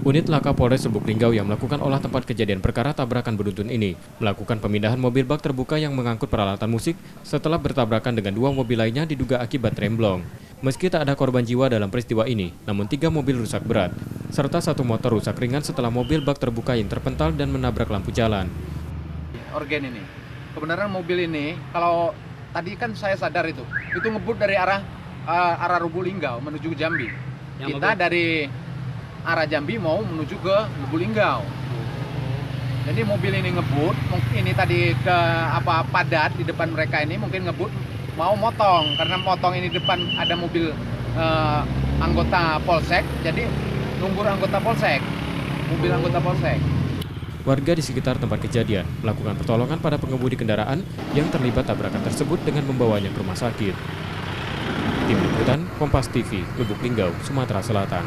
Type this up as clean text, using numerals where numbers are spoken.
Unit Laka Polres Lubuk Linggau yang melakukan olah tempat kejadian perkara tabrakan beruntun ini melakukan pemindahan mobil bak terbuka yang mengangkut peralatan musik setelah bertabrakan dengan dua mobil lainnya diduga akibat remblong. Meski tak ada korban jiwa dalam peristiwa ini, namun 3 mobil rusak berat, serta 1 motor rusak ringan setelah mobil bak terbuka yang terpental dan menabrak lampu jalan. Organ ini, kebenaran mobil ini, kalau tadi kan saya sadar itu ngebut dari arah Lubuk Linggau menuju Jambi. Kita dari arah Jambi mau menuju ke Lubuk Linggau. Jadi mobil ini ngebut, mungkin ini tadi ke padat di depan mereka ini mungkin ngebut mau motong, karena motong ini depan ada mobil anggota polsek, jadi nunggu anggota polsek, mobil anggota polsek. Warga di sekitar tempat kejadian melakukan pertolongan pada pengemudi kendaraan yang terlibat tabrakan tersebut dengan membawanya ke rumah sakit. Tim Liputan Kompas TV, Lubuk Linggau, Sumatera Selatan.